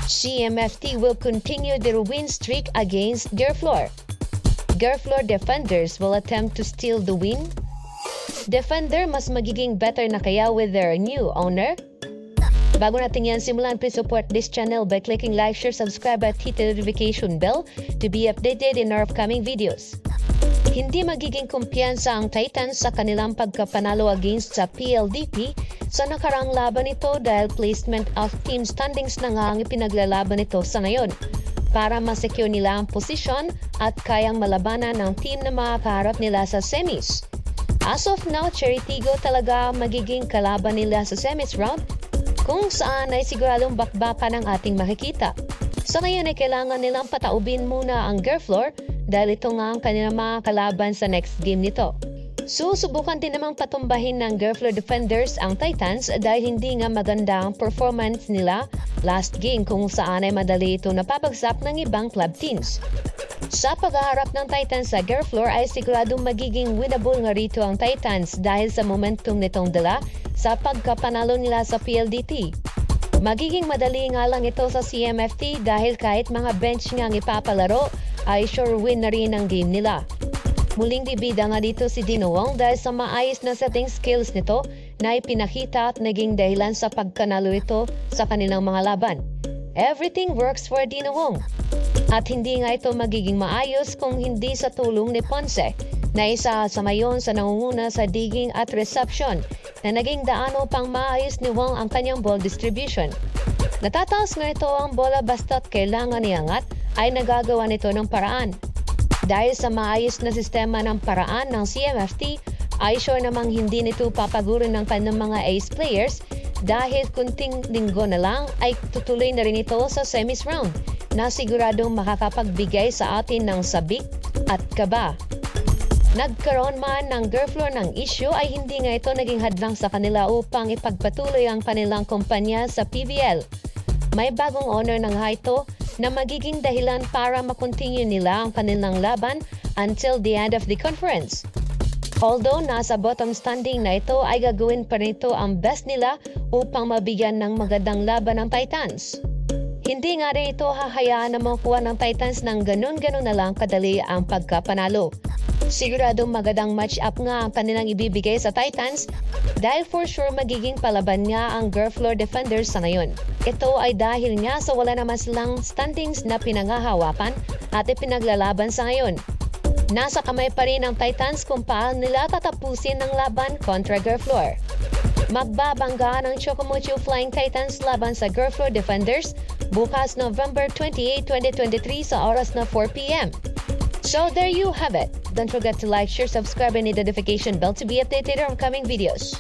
CMFT will continue their win streak against Gerflor. Gerflor defenders will attempt to steal the win. Defender mas magiging better na kaya with their new owner? Bago natin yan simulan, please support this channel by clicking like, share, subscribe at hit the notification bell to be updated in our upcoming videos. Hindi magiging kumpiyansa ang Titans sa kanilang pagkapanalo against sa PLDT sa nakarang laban nito dahil placement of team standings na nga ang ipinaglalaban nito sa ngayon para masecure nila ang posisyon at kayang malabanan ng team na makakaharap nila sa semis. As of now, Cheritigo talaga magiging kalaban nila sa semis round kung saan ay siguradong bakbakan ang ating makikita. Sa ngayon ay kailangan nilang pataubin muna ang Gerflor dahil ito nga ang kanilang mga kalaban sa next game nito. Susubukan din namang patumbahin ng Gerflor defenders ang Titans dahil hindi nga maganda ang performance nila last game kung saan ay madali ito napabagsak ng ibang club teams. Sa paghaharap ng Titans sa Gerflor ay siguradong magiging winnable nga rito ang Titans dahil sa momentum nitong dala sa pagkapanalo nila sa PLDT. Magiging madali nga lang ito sa CMFT dahil kahit mga bench nga ang ipapalaro ay sure win na rin ang game nila. Muling bibida nga dito si Dino Wong dahil sa maayos na setting skills nito na ipinakita at naging dahilan sa pagkanalo ito sa kanilang mga laban. Everything works for Dino Wong. At hindi nga ito magiging maayos kung hindi sa tulong ni Ponce na isa sa mayon sa nangunguna sa digging at reception na naging daan upang maayos ni Wong ang kanyang ball distribution. Natataas nga ito ang bola basta't kailangan iangat ay nagagawa nito ng paraan. Dahil sa maayos na sistema ng paraan ng CMFT ay sure namang hindi nito papagurin ng kanyang mga ace players dahil kunting linggo na lang ay tutuloy na rin ito sa semis round na siguradong makakapagbigay sa atin ng sabik at kaba. Nagkaroon man ng Gerflor ng issue ay hindi nga ito naging hadlang sa kanila upang ipagpatuloy ang kanilang kumpanya sa PBL. May bagong owner ng ito na magiging dahilan para makontinue nila ang kanilang laban until the end of the conference. Although nasa bottom standing na ito ay gagawin pa rin ito ang best nila upang mabigyan ng magandang laban ng Titans. Hindi nga rin ito hahayaan na makuha ng Titans ng ganun-ganun na lang kadali ang pagkapanalo. Siguradong magandang match-up nga ang kanilang ibibigay sa Titans dahil for sure magiging palaban nga ang Gerflor defenders sa ngayon. Ito ay dahil nga sa wala naman silang standings na pinangahawakan at ipinaglalaban sa ngayon. Nasa kamay pa rin ang Titans kung paano nila tatapusin ang laban kontra Gerflor. Magbabangga ng Chocomocho Flying Titans laban sa Gerflor defenders bukas November 28, 2023 sa oras na 4 p.m. So there you have it. Don't forget to like, share, subscribe, and hit the notification bell to be updated on upcoming videos.